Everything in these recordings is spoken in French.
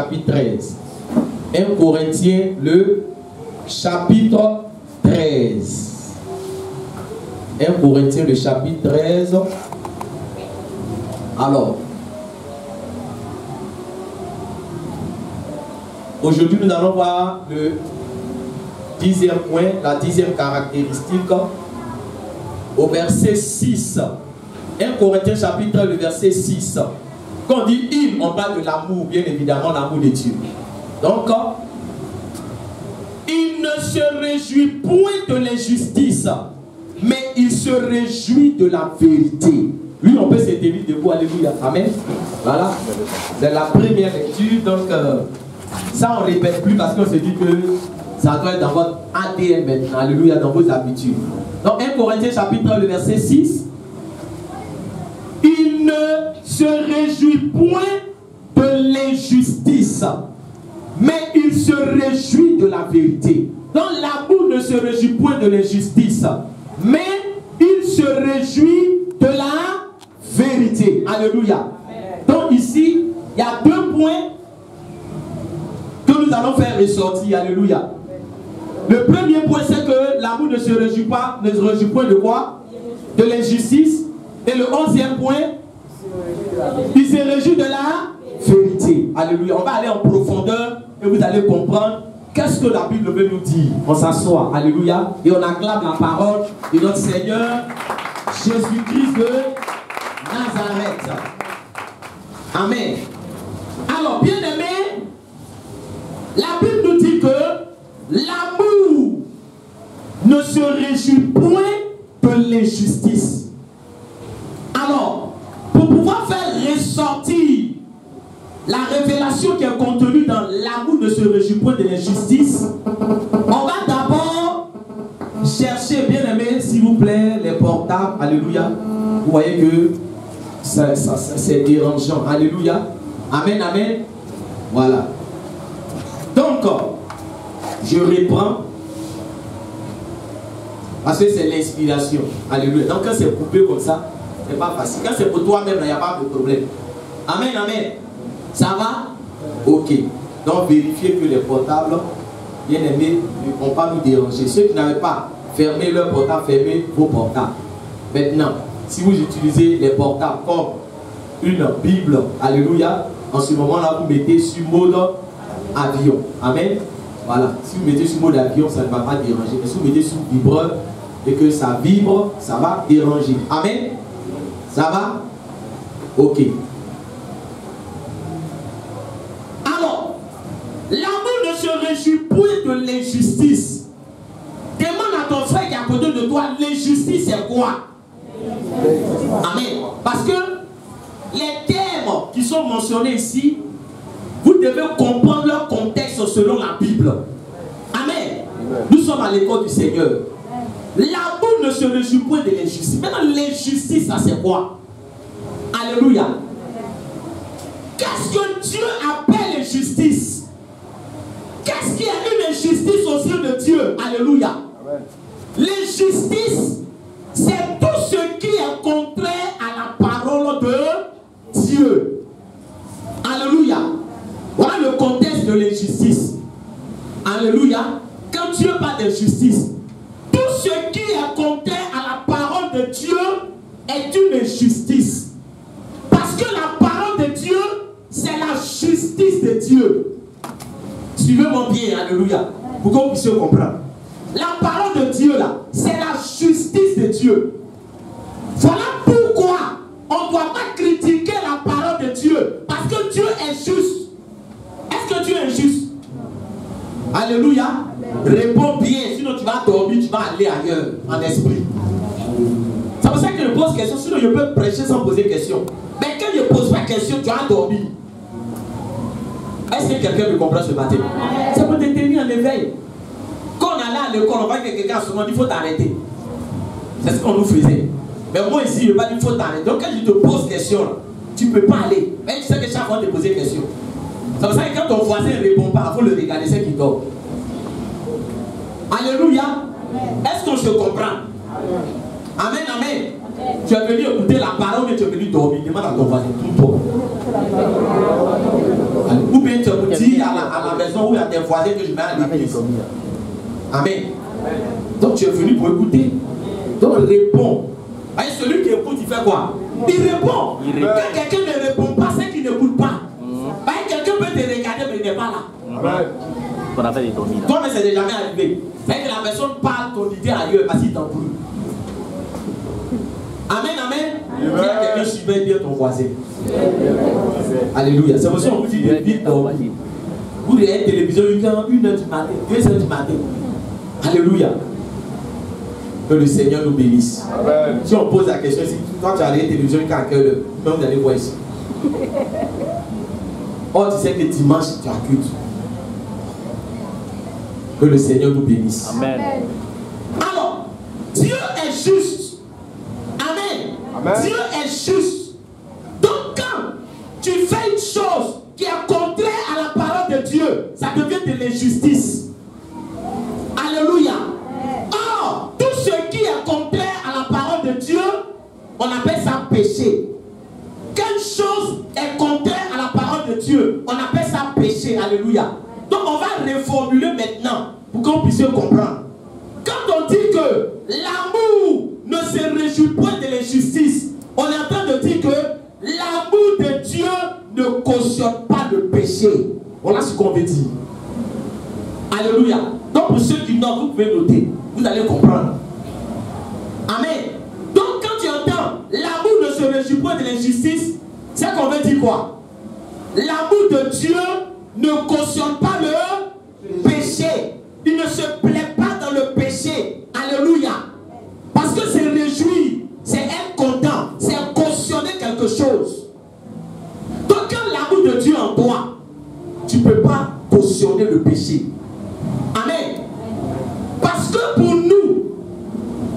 chapitre 13. 1 Corinthiens, le chapitre 13. 1 Corinthiens, le chapitre 13. Alors, aujourd'hui, nous allons voir le 10e point, la 10e caractéristique, au verset 6. 1 Corinthiens, chapitre 13, le verset 6. Quand on dit il, on parle de l'amour, bien évidemment, l'amour de Dieu. Donc, il ne se réjouit point de l'injustice, mais il se réjouit de la vérité. Lui, on peut s'éteindre debout, alléluia, amen. Voilà, c'est la première lecture, donc ça on ne répète plus parce qu'on se dit que ça doit être dans votre ADN maintenant, alléluia, dans vos habitudes. Donc 1 Corinthiens chapitre 1, le verset 6. Il ne se réjouit point de l'injustice, mais il se réjouit de la vérité. Donc l'amour ne se réjouit point de l'injustice, mais il se réjouit de la vérité. Alléluia. Donc ici, il y a deux points que nous allons faire ressortir. Alléluia. Le premier point, c'est que l'amour ne se réjouit pas, ne se réjouit point de quoi? De l'injustice. Et le 11e point, il se réjouit de la vérité. Alléluia. On va aller en profondeur et vous allez comprendre qu'est-ce que la Bible veut nous dire. On s'assoit. Alléluia. Et on acclame la parole de notre Seigneur Jésus-Christ de Nazareth. Amen. Alors, bien aimé, la Bible nous dit que l'amour ne se réjouit point de l'injustice. Alors, pour pouvoir faire ressortir la révélation qui est contenue dans l'amour ne se réjouit point de l'injustice, on va d'abord chercher, bien aimé, s'il vous plaît, les portables. Alléluia. Vous voyez que c'est dérangeant. Alléluia. Amen, amen. Voilà. Donc, je reprends. Parce que c'est l'inspiration. Alléluia. Donc, quand c'est coupé comme ça, c'est pas facile. Quand c'est pour toi-même, il n'y a pas de problème. Amen, amen. Ça va? Ok. Donc, vérifiez que les portables, bien aimés, ne vont pas nous déranger. Ceux qui n'avaient pas fermé leur portable, fermez vos portables. Maintenant, si vous utilisez les portables comme une Bible, alléluia, en ce moment-là, vous mettez sur mode avion. Amen. Voilà. Si vous mettez sur mode avion, ça ne va pas déranger. Mais si vous mettez sur vibreur et que ça vibre, ça va déranger. Amen. Ça va? Ok. Alors, l'amour ne se réjouit point de l'injustice. Demande à ton frère qui est à côté de toi, l'injustice c'est quoi? Amen. Parce que les termes qui sont mentionnés ici, vous devez comprendre leur contexte selon la Bible. Amen. Nous sommes à l'école du Seigneur. L'amour ne se réjouit point de l'injustice. Maintenant, l'injustice, ça c'est quoi? Alléluia. Qu'est-ce que Dieu appelle injustice? Qu'est-ce qu'il y a une injustice au sein de Dieu? Alléluia. L'injustice, c'est tout ce qui est contraire à la parole de Dieu. Alléluia. Voilà le contexte de l'injustice. Alléluia. Quand Dieu parle d'injustice, tout ce qui est contraire à la parole de Dieu est une injustice. Parce que la parole de Dieu, c'est la justice de Dieu. Suivez-moi bien, alléluia, pour que vous puissiez comprendre. La parole de Dieu, là, c'est la justice de Dieu. Voilà pourquoi on ne doit pas critiquer la parole de Dieu. Parce que Dieu est juste. Est-ce que Dieu est juste? Alléluia. Réponds bien, sinon tu vas dormir, tu vas aller ailleurs, en esprit. C'est pour ça que je pose question, sinon je peux prêcher sans poser question. Mais quand je ne pose pas question, tu vas dormir. Est-ce que quelqu'un me comprend ce matin? C'est pour te tenir en éveil. Quand on allait à l'école, on voit que quelqu'un se dit il faut t'arrêter. C'est ce qu'on nous faisait. Mais moi ici, je ne vais pas dire il faut t'arrêter. Donc quand je te pose question, tu ne peux pas aller. Mais tu sais que chaque fois te poser question. C'est pour ça que quand ton voisin ne répond pas, il faut le regarder, c'est qu'il dort. Alléluia. Est-ce qu'on se comprend? Amen, amen. Tu es venu écouter la parole, mais tu es venu dormir. Demande à ton voisin, tout toi. Ou bien tu me dis à la maison ou à tes voisins que je mets à l'église. Amen. Donc tu es venu pour écouter. Donc réponds. Et celui qui écoute, il fait quoi? Il répond. Quand quelqu'un ne répond pas, c'est qu'il n'écoute pas. Quelqu'un peut te regarder, mais il n'est pas là. Toi, mais c'est déjà jamais arrivé. C'est que la personne parle ton idée ailleurs parce qu'il t'embrouille. Amen, amen. Il y a quelqu'un qui suivait bien ton voisin. Alléluia. C'est pour ça qu'on vous dit de vite. Vous regardez la télévision 1h du matin, 2h du matin. Alléluia. Que le Seigneur nous bénisse. Amen. Si on pose la question, si toi tu as regardé la télévision jusqu'à quelle heure, même vous allez voir ici. Oh, tu sais que dimanche tu as culte. Que le Seigneur nous bénisse. Amen. Alors, Dieu est juste. Amen. Amen. Dieu est juste. Donc quand tu fais une chose qui est contraire à la parole de Dieu, ça devient de l'injustice. Alléluia. Or, tout ce qui est contraire à la parole de Dieu, on appelle ça péché. Quelque chose est contraire à la parole de Dieu, on appelle ça péché. Alléluia. Donc on va reformuler maintenant pour qu'on puisse comprendre. Quand on dit que l'amour ne se réjouit point de l'injustice, on est en train de dire que l'amour de Dieu ne cautionne pas le péché. Voilà ce qu'on veut dire. Alléluia. Donc pour ceux qui notent, vous pouvez noter. Vous allez comprendre. Amen. Donc quand tu entends l'amour ne se réjouit point de l'injustice, c'est qu'on veut dire quoi? L'amour de Dieu ne cautionne pas le péché. Il ne se plaît pas dans le péché. Alléluia. Parce que c'est réjouir, c'est être content, c'est cautionner quelque chose. Donc quand l'amour de Dieu en toi, tu ne peux pas cautionner le péché. Amen. Parce que pour nous,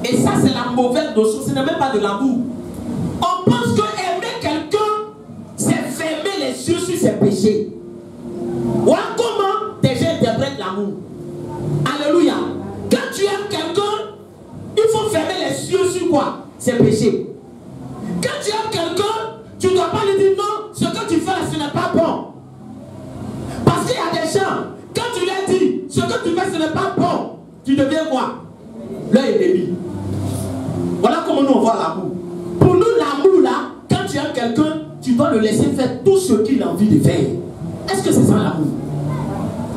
et ça c'est la mauvaise notion, ce n'est même pas de l'amour. On pense que aimer quelqu'un, c'est fermer les yeux sur ses péchés. Voilà comment des gens interprètent l'amour. Alléluia. Quand tu aimes quelqu'un, il faut fermer les yeux sur quoi? Ses péchés. Quand tu aimes quelqu'un, tu ne dois pas lui dire non, ce que tu fais là, ce n'est pas bon. Parce qu'il y a des gens, quand tu leur dis ce que tu fais, ce n'est pas bon, tu deviens quoi? Leur ennemi. Voilà comment nous on voit l'amour. Pour nous, l'amour là, quand tu aimes quelqu'un, tu dois le laisser faire tout ce qu'il a envie de faire. Est-ce que c'est ça l'amour?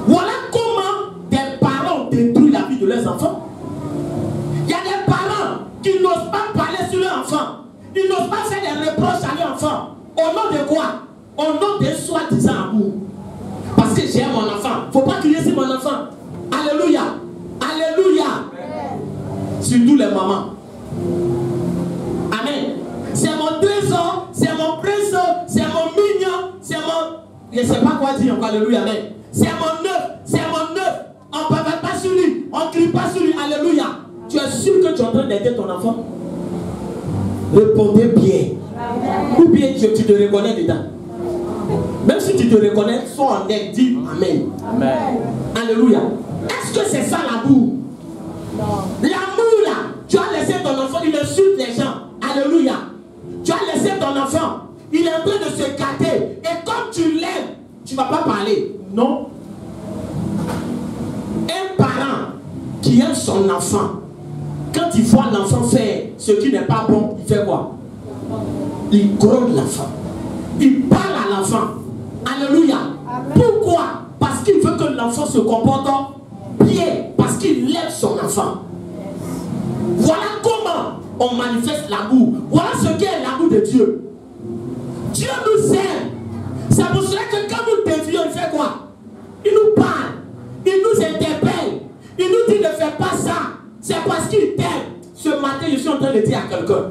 Voilà comment des parents détruisent la vie de leurs enfants. Il y a des parents qui n'osent pas parler sur leur enfant. Ils n'osent pas faire des reproches à leur enfant. Au nom de quoi? Au nom de soi-disant amour. Parce que j'aime mon enfant. Il ne faut pas crier sur mon enfant. Alléluia. Alléluia. Surtout les mamans. Amen. C'est mon trésor, c'est mon précieux, c'est mon mignon, c'est mon... Je ne sais pas quoi dire encore. Alléluia. Amen. C'est mon neuf, c'est mon neuf. On ne parle pas sur lui, on ne crie pas sur lui. Alléluia. Tu es sûr que tu es en train d'aider ton enfant? Répondez bien. Ou bien tu te reconnais dedans. Même si tu te reconnais, sois en aide, dis Amen. Amen. Alléluia. Est-ce que c'est ça l'amour? L'amour là, tu as laissé ton enfant, il insulte les gens. Alléluia. Tu as laissé ton enfant, il est en train de se gâter. Et comme tu l'aimes, tu ne vas pas parler. Non. Un parent qui aime son enfant, quand il voit l'enfant faire ce qui n'est pas bon, il fait quoi? Il gronde l'enfant. Il parle à l'enfant. Alléluia. Pourquoi? Parce qu'il veut que l'enfant se comporte bien. Parce qu'il aime son enfant. Voilà comment on manifeste l'amour. Voilà ce qu'est l'amour de Dieu. Dieu nous aime. C'est pour cela que quand nous dévions, il fait quoi? Il nous parle. Il nous interpelle. Il nous dit ne fais pas ça. C'est parce qu'il t'aime. Ce matin, je suis en train de dire à quelqu'un.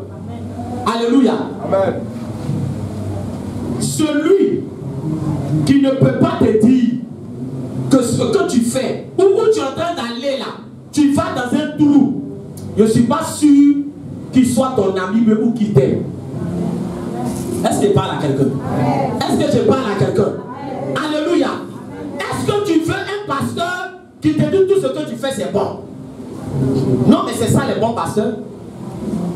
Alléluia. Amen. Celui qui ne peut pas te dire que ce que tu fais, où tu es en train d'aller là, tu vas dans un trou, je ne suis pas sûr qu'il soit ton ami ou qu'il t'aime. Est-ce que je parle à quelqu'un? Est-ce que je parle à quelqu'un? Alléluia. Est-ce que tu veux un pasteur qui te dit tout ce que tu fais c'est bon? Non, mais c'est ça les bons pasteurs.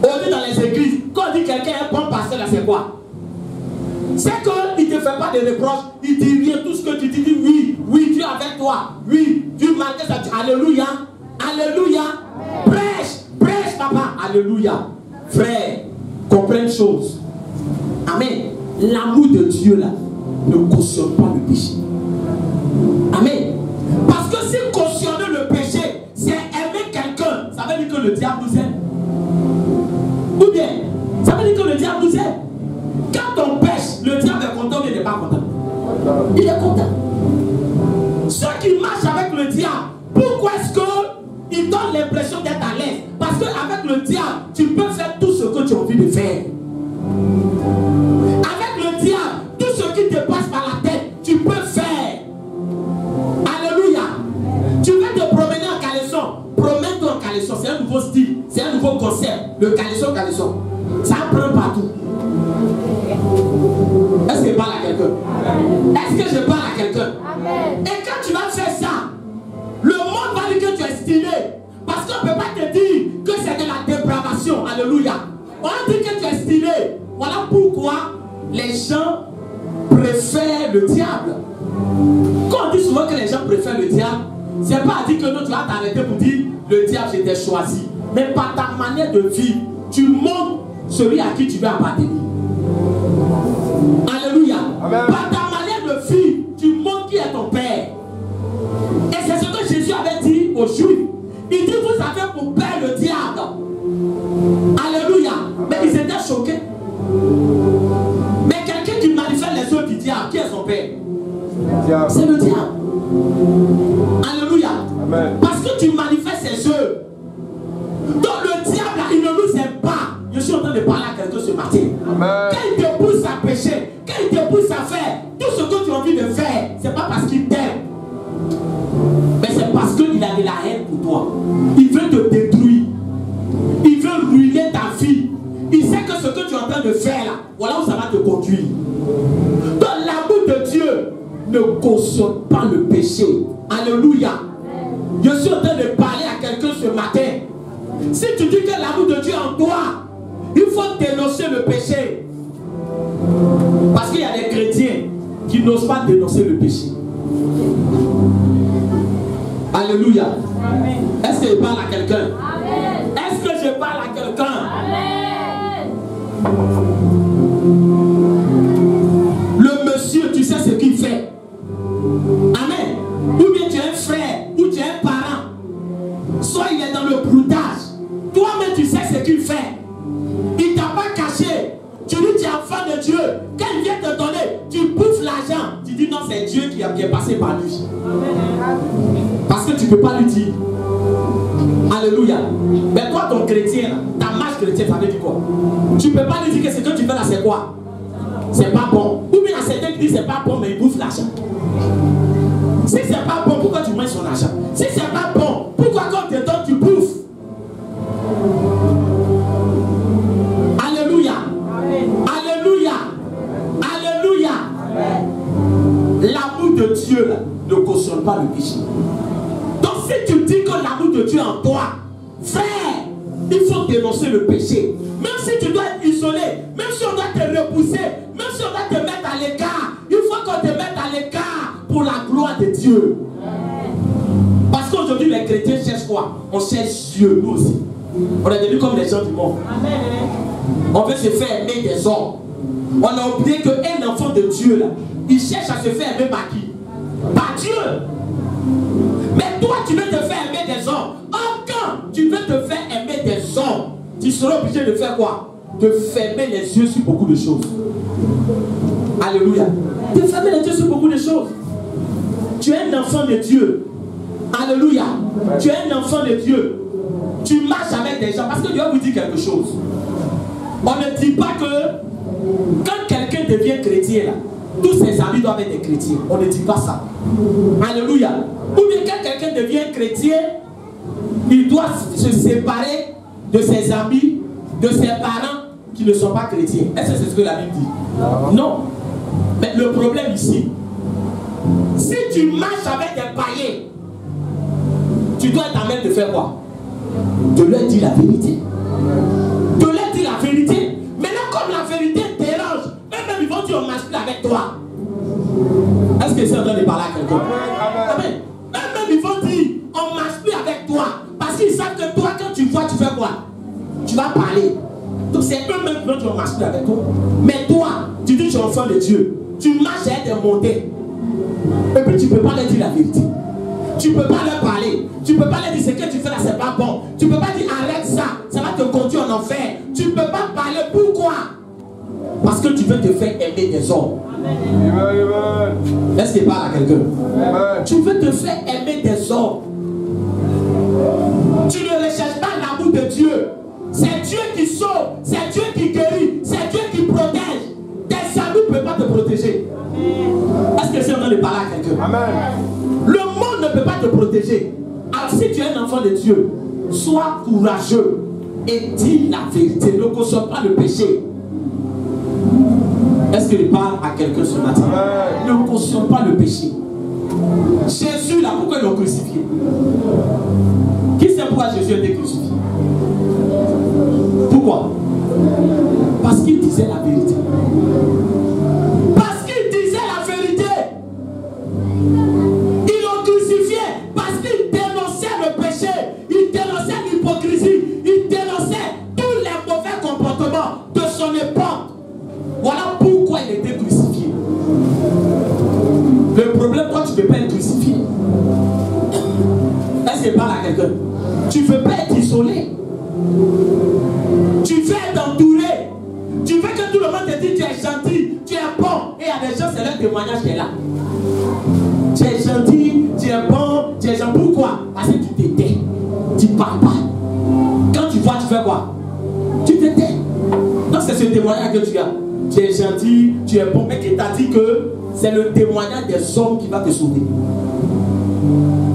On dit dans les églises, quand on dit quelqu'un est un bon pasteur, là c'est quoi? C'est qu'il te fait pas de reproches, il dit rien, tout ce que tu dis, oui, oui, Dieu est avec toi, oui, Dieu malgré ça, alléluia, alléluia, prêche, prêche papa, alléluia. Frère, comprends une chose, amen, l'amour de Dieu là, ne cautionne pas le péché, amen, parce que si cautionner le péché, c'est aimer quelqu'un, ça veut dire que le diable nous aime, ou bien, ça veut dire que le diable nous aime. Quand on pêche, le diable est content, mais il n'est pas content. Il est content. Ceux qui marchent avec le diable, pourquoi est-ce qu'ils donnent l'impression d'être à l'aise? Parce qu'avec le diable, tu peux faire tout ce que tu as envie de faire. Avec le diable, tout ce qui te passe par la tête, tu peux faire. Alléluia. Tu veux te promener en caleçon, promène-toi en caleçon. C'est un nouveau style, c'est un nouveau concept. Le caleçon. Ça prend partout. Est-ce que je parle à quelqu'un? Est-ce que je parle à quelqu'un? Et quand tu vas faire ça, le monde va dire que tu es stylé. Parce qu'on ne peut pas te dire que c'est de la dépravation. Alléluia. On va dire que tu es stylé. Voilà pourquoi les gens préfèrent le diable. Quand on dit souvent que les gens préfèrent le diable, c'est pas à dire que non, tu vas t'arrêter pour dire le diable, je t'ai choisi. Mais par ta manière de vivre, tu montres celui à qui tu veux appartenir. Alléluia. Amen. Par ta manière de vivre, tu montres qui est ton Père. Et c'est ce que Jésus avait dit aux Juifs. Il dit, vous avez pour père le diable. Alléluia. Mais ils étaient choqués. Mais quelqu'un qui manifeste les œuvres du diable, qui est son père? C'est le diable. Alléluia. Amen. Parce que tu manifestes ses œuvres. Donc le diable, il ne nous aime pas. Je suis en train de parler à quelqu'un ce matin. Amen. Quand il te pousse à pécher, quand il te pousse à faire tout ce que tu as envie de faire, c'est pas parce qu'il t'aime, mais c'est parce qu'il a de la haine pour toi. Il veut te détruire. Il veut ruiner ta vie. Il sait que ce que tu es en train de faire là, voilà où ça va te conduire. Donc l'amour de Dieu ne cautionne pas le péché. Alléluia. Je suis en train de parler à quelqu'un ce matin. Si tu dis que l'amour de Dieu est en toi, il faut dénoncer le péché. Parce qu'il y a des chrétiens qui n'osent pas dénoncer le péché. Alléluia. Est-ce que je parle à quelqu'un? Est-ce que je parle à quelqu'un? Le monsieur, tu sais ce qu'il fait. Amen. Ou bien tu es un frère, ou tu es un parent. Soit il est dans le broutage. Toi-même tu sais ce qu'il fait. Il ne t'a pas caché. Tu dis tu es enfant de Dieu. Quand il vient te donner, tu bouffes l'argent. Tu dis non, c'est Dieu qui est passé par lui. Parce que tu ne peux pas lui dire. Alléluia. Mais toi, ton chrétien, ta marche chrétienne, ça veut dire quoi? Tu ne peux pas lui dire que ce que tu fais là, c'est quoi? C'est pas bon. Ou bien il y a certains qui disent c'est pas bon, mais ils bouffent l'argent. Si c'est pas bon, pourquoi tu manges son argent? Si c'est pas bon, pourquoi quand tu te donnes, tu bouffes? Alléluia. Alléluia. Alléluia. L'amour de Dieu là, ne cautionne pas le péché. Donc si tu dis que l'amour de Dieu est en toi, frère, il faut dénoncer le péché. Même si tu dois être isolé, même si on doit te repousser, même si on doit te mettre à l'écart, il faut qu'on te mette à l'écart pour la gloire de Dieu. Parce qu'aujourd'hui les chrétiens cherchent quoi? On cherche Dieu, nous aussi. On est devenus comme les gens du monde. Amen. On veut se faire aimer des hommes. On a oublié qu'un enfant de Dieu là, il cherche à se faire aimer par qui? Par Dieu. Mais toi tu veux te faire aimer des hommes. Quand tu veux te faire aimer des hommes, tu seras obligé de faire quoi? De fermer les yeux sur beaucoup de choses. Alléluia. De fermer les yeux sur beaucoup de choses. Tu es un enfant de Dieu. Alléluia. Tu es un enfant de Dieu. Tu marches avec des gens. Parce que Dieu vous dit quelque chose. On ne dit pas que quand quelqu'un devient chrétien, là, tous ses amis doivent être des chrétiens. On ne dit pas ça. Alléluia. Ou bien quand quelqu'un devient chrétien, il doit se séparer de ses amis, de ses parents qui ne sont pas chrétiens. Est-ce que c'est ce que la Bible dit? Non. Mais le problème ici, si tu marches avec des païens, tu dois être en train de faire quoi? De leur dire la vérité. De leur dire la vérité. Maintenant, comme la vérité dérange, eux-mêmes ils vont dire on ne marche plus avec toi. Est-ce que c'est en train de parler à quelqu'un? Amen. Même ils vont dire, on ne marche plus avec toi. Parce qu'ils savent que toi, quand tu vois, tu fais quoi? Tu vas parler. Donc c'est eux-mêmes qui vont dire, on ne marche plus avec toi. Mais toi, tu dis, tu es enfant de Dieu. Tu marches avec des montées. Et puis tu ne peux pas leur dire la vérité. Tu ne peux pas leur parler. Tu ne peux pas leur dire, ce que tu fais là, c'est pas bon. Tu ne peux pas dire, arrête ça, ça va te conduire en enfer. Tu ne peux pas parler. Pourquoi? Parce que tu veux te faire aimer des hommes. Est-ce qu'il parle à quelqu'un? Tu veux te faire aimer des hommes. Tu ne recherches pas l'amour de Dieu. C'est Dieu qui sauve. C'est Dieu qui guérit. C'est Dieu qui protège. Tes amis ne peuvent pas te protéger. Est-ce que c'est en train de parler à quelqu'un? Le monde ne peut pas te protéger. Alors si tu es un enfant de Dieu, sois courageux et dis la vérité. Ne cautionne pas le péché. Est-ce qu'il parle à quelqu'un ce matin? Ne cautionne pas le péché. Jésus là, pourquoi ils l'ont crucifié? Qui sait pourquoi Jésus a été crucifié? Pourquoi? Parce qu'il disait la vérité. Parce qu'il disait la vérité. Ils l'ont crucifié parce qu'il dénonçait le péché. Il dénonçait l'hypocrisie. Il dénonçait tous les mauvais comportements de son époque. Voilà pourquoi il était crucifié. Le problème, toi, tu ne peux pas être crucifié. Est-ce qu'il parle à quelqu'un? Tu ne veux pas être isolé. Tu veux être entouré. Tu veux que tout le monde te dise tu es gentil, tu es bon. Et il y a des gens, c'est leur témoignage qui est là. Tu es gentil, tu es bon, tu es gentil. Pourquoi? Parce que tu t'étais. Tu ne parles pas. Quand tu vois, tu fais quoi? Tu t'étais. Donc c'est ce témoignage que tu as. Tu es gentil, tu es bon. Mais qui t'a dit que c'est le témoignage des hommes qui va te sauver?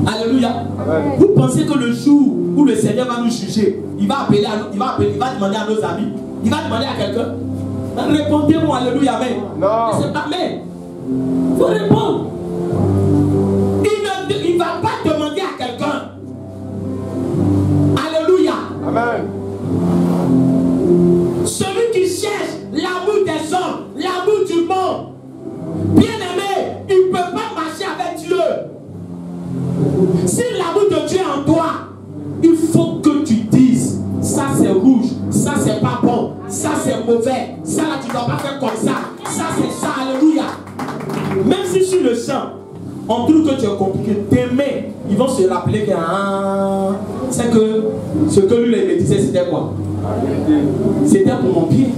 Alléluia. Amen. Vous pensez que le jour où le Seigneur va nous juger, il va appeler, il va demander à nos amis, il va demander à quelqu'un? Répondez-moi, alléluia, amen. Non. C'est pas amen. Il faut répondre. Il ne va pas demander à quelqu'un. Alléluia. Amen. Celui qui cherche l'amour des hommes, l'amour du monde, bien aimé, il ne peut pas marcher avec Dieu. Si l'amour de Dieu est en toi, il faut que tu dises, ça c'est rouge, ça c'est pas bon, ça c'est mauvais, ça là tu ne dois pas faire comme ça c'est ça, alléluia. Même si sur le champ, on trouve que tu es compliqué, t'aimer, ils vont se rappeler que c'est que ce que lui me disait c'était quoi? C'était pour mon pied.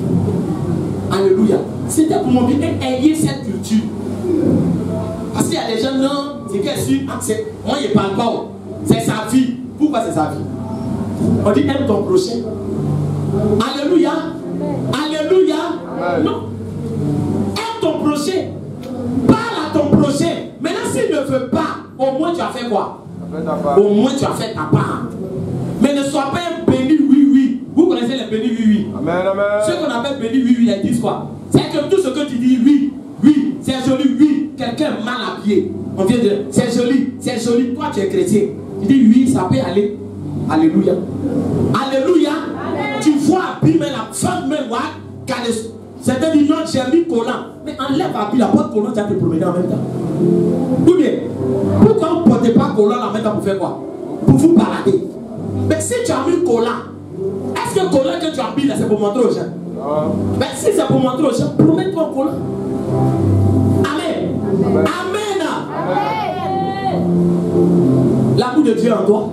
Alléluia. C'était pour mon pied. Et ayez cette culture. Parce qu'il y a des gens, non, c'est qu'elle suit, moi il ne parle pas. C'est sa vie. Pourquoi c'est sa vie? On dit aime ton prochain. Alléluia. Alléluia. Non. Aime ton prochain. Parle à ton prochain. Maintenant, s'il ne veut pas, au moins tu as fait quoi? Au moins tu as fait ta part. Mais ne sois pas un béni oui. Vous connaissez les bénis oui. Amen, amen. Ceux qu'on appelle béni oui, ils disent quoi? C'est que tout ce que tu dis oui, c'est joli, oui. Quelqu'un mal habillé. On vient de c'est joli. Toi tu es chrétien. Tu dis oui, ça peut aller. Alléluia. Alléluia. Amen. Tu vois habiller la femme même, certains disent non, j'ai mis collant. Mais enlève habiller la porte collant, tu vas te promener en même temps. Ou bien, pourquoi vous ne portez pas collant en même temps pour faire quoi? Pour vous balader. Mais si tu as mis collant, est-ce que le collant que tu as mis là, c'est pour montrer aux gens? Mais si c'est pour montrer aux gens, promets-toi un collant. Amen. Amen. Amen. L'amour de Dieu en toi.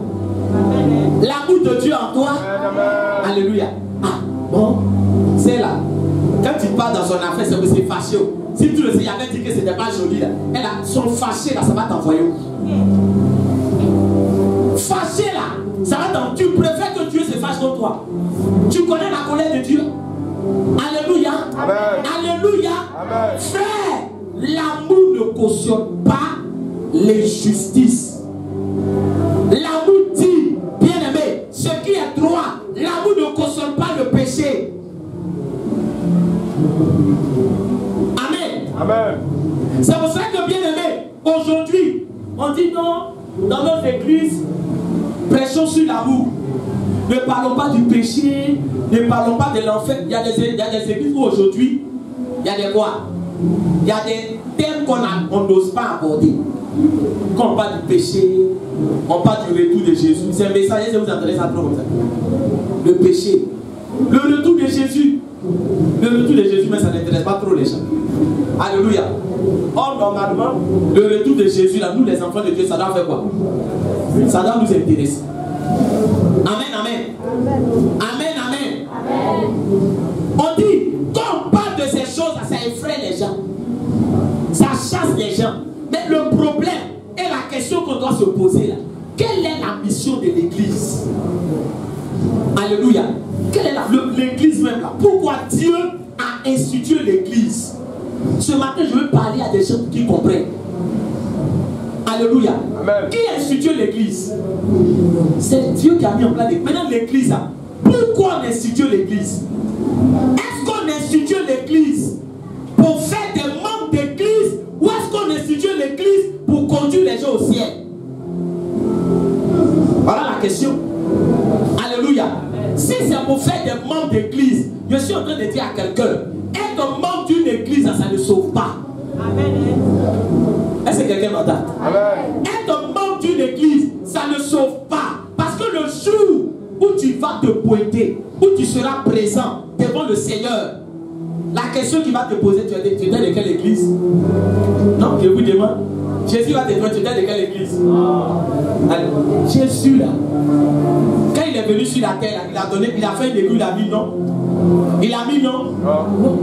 L'amour de Dieu en toi. Amen. Alléluia. Ah, bon, c'est là. Quand tu pars dans son affaire, c'est que c'est fâché. Si tu le sais, il avait dit que c'était pas joli là. Elle a son fâché là, ça va t'envoyer où? Fâché là, ça va t'envoyer. Tu préfères que Dieu se fâche contre toi. Tu connais la colère de Dieu. Alléluia. Amen. Alléluia. Amen. Frère, l'amour ne cautionne pas l'injustice. L'amour dit, bien aimé, ce qui est droit. L'amour ne cautionne pas le péché. Amen. Amen. C'est pour ça que, bien aimé, aujourd'hui, on dit non, dans notre église, prêchons sur l'amour. Ne parlons pas du péché, ne parlons pas de l'enfer. Il y a des églises où aujourd'hui, il y a des quoi? Il y a des thèmes qu'on n'ose pas aborder. Quand on parle du péché, on parle du retour de Jésus. C'est un message, est-ce que vous entendez ça trop comme ça? Le péché. Le retour de Jésus. Le retour de Jésus, mais ça n'intéresse pas trop les gens. Alléluia. Or, normalement, le retour de Jésus, là, nous les enfants de Dieu, ça doit faire quoi? Ça doit nous intéresser. Amen, amen. Amen, amen. Amen. On dit, quand on parle de ces choses, ça effraie les gens. Ça chasse les gens. Mais le problème et la question qu'on doit se poser là, quelle est la mission de l'église? Alléluia. Quelle est l'église même là? Pourquoi Dieu a institué l'église? Ce matin, je veux parler à des gens qui comprennent. Alléluia. Amen. Qui a institué l'église? C'est Dieu qui a mis en place l'église. Maintenant, l'église, pourquoi on institue l'église? Est-ce qu'on institue l'église pour faire des membres d'église ou est-ce qu'on institue l'église pour conduire les gens au ciel? Voilà la question. Alléluia. Si c'est pour faire des membres d'église, je suis en train de dire à quelqu'un, être membre d'une église, ça ne sauve pas. Amen. Est-ce que quelqu'un m'entend? Être membre d'une église, ça ne sauve pas. Parce que le jour où tu vas te pointer, où tu seras présent devant le Seigneur, la question qu'il va te poser, tu es de quelle église? Non, je vous demande. Jésus va te dire, tu es de quelle église? Alors, Jésus là, quand il est venu sur la terre, il a fait une église, il a mis non. Il a mis non. Non.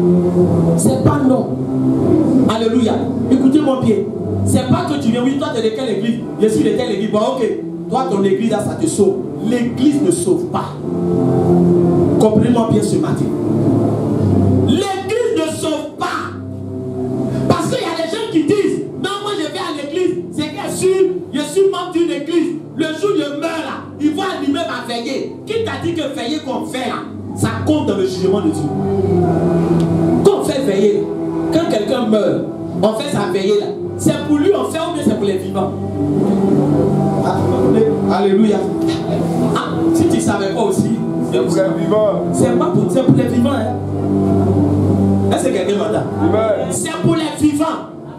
C'est pas non. Alléluia. Écoutez-moi bien. C'est pas que tu viens, oui, toi tu es de quelle église? Je suis de telle église. Bon, ok. Toi, ton église, là, ça te sauve. L'église ne sauve pas. Comprenez-moi bien ce matin. L'église ne sauve pas. Parce qu'il y a des gens qui disent, non, moi je vais à l'église. C'est que je suis membre d'une église. Le jour où je meurs là, ils vont animer ma veillée. Qui t'a dit que veillée qu'on fait là, ça compte dans le jugement de Dieu? Quand on fait veiller, quand quelqu'un meurt, on fait sa veillée là. C'est pour lui on fait ou bien c'est pour les vivants? Alléluia. Ah, si tu ne savais pas aussi, c'est pour les vivants. C'est pas pour, c'est pour les vivants. Hein? Est-ce que quelqu'un m'entend? C'est pour les vivants.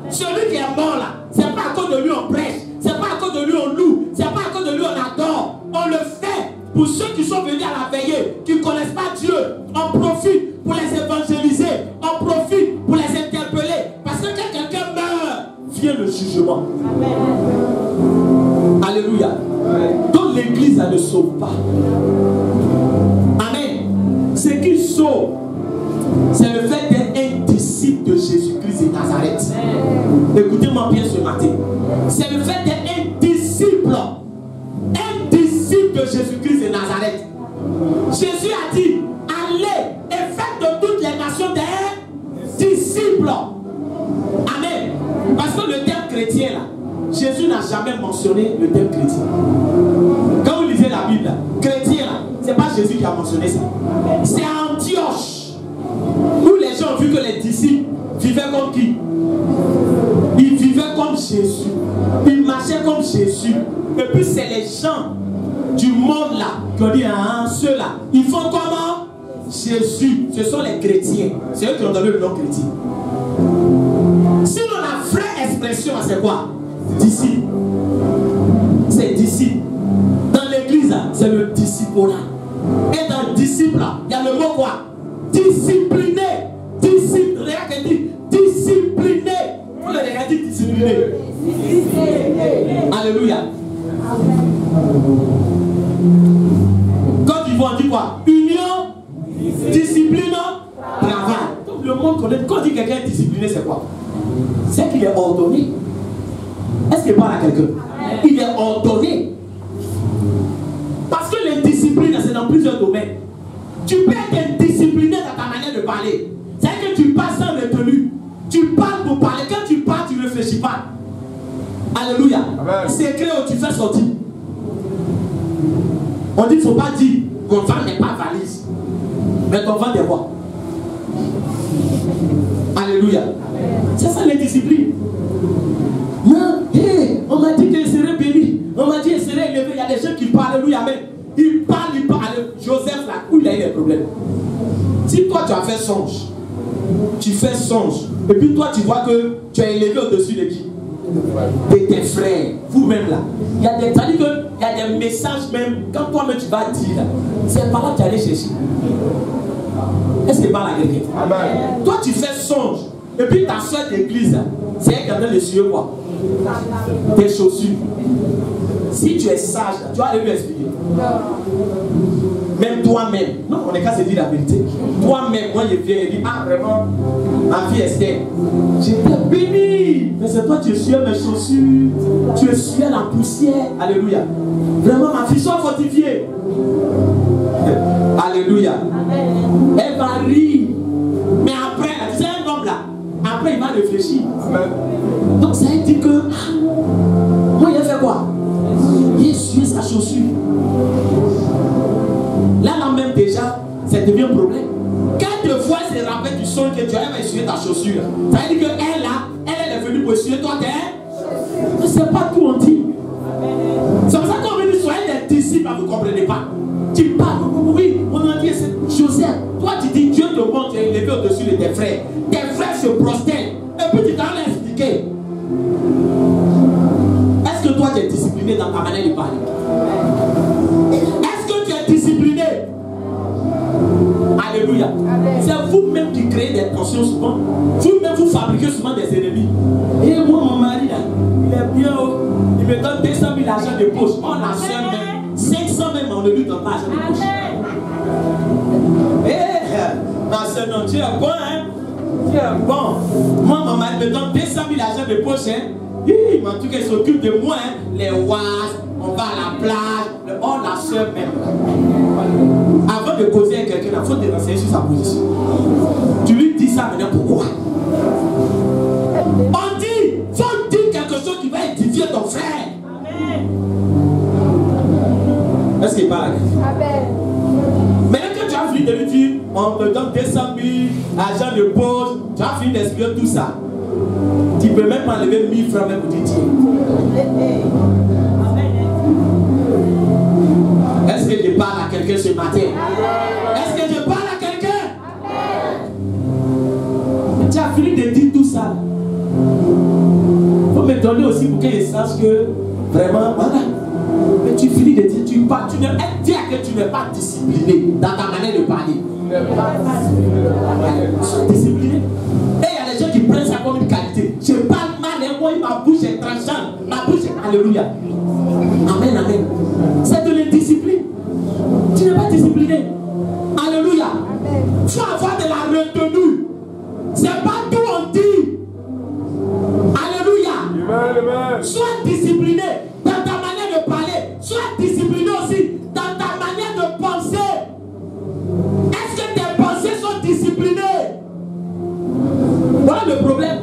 Celui qui est mort là, c'est pas à cause de lui on prêche, c'est pas à cause de lui on loue, c'est pas à cause de lui on adore. On le fait pour ceux qui sont venus à la veillée, qui ne connaissent pas Dieu. On profite pour les évangéliser, on profite pour les interpeller. Parce que quand quelqu'un meurt, vient le jugement. Amen. Alléluia. Amen. Donc l'église, elle ne sauve pas. Amen. Ce qui sauve, c'est le fait d'être un disciple de Jésus-Christ de Nazareth. Écoutez-moi bien ce matin. C'est le fait d'être un disciple de Jésus-Christ de Nazareth. Jésus a dit, allez et faites de toutes les nations des disciples. Amen. Parce que le terme chrétien là, Jésus n'a jamais mentionné le terme chrétien. Quand vous lisez la Bible là, chrétien là, c'est pas Jésus qui a mentionné ça. C'est Antioche, où les gens ont vu que les disciples vivaient comme qui? Ils vivaient comme Jésus. Ils marchaient comme Jésus. Et puis c'est les gens du monde là qui ont dit, ah, ceux-là, ils font comment? Jésus. Ce sont les chrétiens. C'est eux qui ont donné le nom chrétien. Sinon la vraie expression, c'est quoi? Disciple. C'est disciple. Dans l'église, c'est le disciple. Et dans le disciple, il y a le mot quoi? Discipliné. Discipliné. Regarde qui dit discipliné. Vous le regardez, discipliné. Alléluia. Quand ils vont dire quoi? Union, discipline, travail. Donc le monde connaît. Quand on dit quelqu'un est discipliné, c'est quoi? C'est qu'il est ordonné. Est-ce qu'il parle à quelqu'un? Il est ordonné. Parce que les disciplines, c'est dans plusieurs domaines. Tu peux être discipliné dans ta manière de parler. C'est-à-dire que tu parles sans retenue. Tu parles pour parler. Quand tu parles, tu ne réfléchis pas. Alléluia. C'est clair où tu fais sortir. On dit qu'il ne faut pas dire mon ventre n'est pas valise. Mais ton ventre est quoi? Alléluia. C'est ça les disciplines. Non, hey, on m'a dit qu'il serait béni. On m'a dit qu'il serait élevé. Il y a des gens qui parlent. Alléluia. Amen. Ils parlent. Joseph là, où il a eu des problèmes. Si toi tu as fait songe, tu fais songe. Et puis toi, tu vois que tu es élevé au-dessus de qui? De tes frères. Vous-même là. Il y a des messages même, quand toi-même tu vas dire, c'est par là que tu allais chercher. Est-ce que par la quelqu'un? Toi, tu fais songe. Et puis ta soeur d'église, c'est elle qui est en train de suivre quoi? Tes chaussures. Si tu es sage, tu vas aller lui expliquer. Même toi-même, non, on n'est qu'à se dire la vérité. Toi-même, moi je viens et dis, ah vraiment, ma fille Esther, j'étais béni. Mais c'est toi, tu essuies mes chaussures, tu essuies la poussière. Alléluia. Vraiment, ma fille, sois fortifiée. Alléluia. Elle va rire. Mais après, tu sais, un homme là, après il va réfléchir. Donc ça veut dire que, moi il a fait quoi? Il essuie sa chaussure. Là même déjà, ça devient un problème. Quand deux fois elle se rappelle du son que tu as, elle va essuyer ta chaussure. Ça veut dire qu'elle là, elle est venue pour essuyer toi tes. Mais c'est pas tout on dit. C'est pour ça qu'on veut dire soyez des disciples, vous ne comprenez pas. Tu parles, oui, on a dit Joseph. Toi tu dis Dieu te montre, tu es élevé au-dessus de tes frères. Tes frères se prosternent. Et puis tu t'en as expliqué. Est-ce que toi tu es discipliné dans ta manière de parler? Est-ce que tu es discipliné? Alléluia. C'est vous-même qui créez des tensions souvent. Vous-même vous fabriquez souvent des ennemis. Et moi mon mari là, il est bien haut. Il me donne 200 000 argent de poche. On la soeur même. 500 même on ne lui donne pas argent de poche. Ma soeur, non, tu es bon, hein? Tu es bon. Moi, mon mari me donne 200 000 argent de poche, hein? Mais en tout cas, il s'occupe de moi, hein? Les oises, on va à la plage, oh, la soeur même. Avant de causer avec quelqu'un, il faut te renseigner sur sa position. Tu lui dis ça maintenant, pourquoi? On dit, faut dire quelque chose qui va édifier ton frère. Est-ce qu'il parle? Maintenant que tu as fini de lui dire, on te donne 200 000 argent de poche, tu as fini d'expliquer tout ça. Tu peux même pas enlever 1000 francs même pour dire tiens. Est-ce que je parle à quelqu'un ce matin? Est-ce que je parle à quelqu'un? Tu as fini de dire tout ça. Il faut me donner aussi pour qu'il sache que vraiment, voilà. Mais tu finis de dire, tu parles, tu ne dis que tu n'es pas discipliné dans ta manière de parler. Discipliné. Et il y a des gens qui prennent ça comme une qualité. Je parle mal et moi, ma bouche est tranchante. Ma bouche est... Alléluia. Amen, amen. C'est de l'indiscipline. Tu n'es pas discipliné. Alléluia. Il faut avoir de la retenue. C'est pas tout on dit. Alléluia. Sois discipliné dans ta manière de parler. Sois discipliné aussi dans ta manière de penser. Est-ce que tes pensées sont disciplinées? Voilà le problème.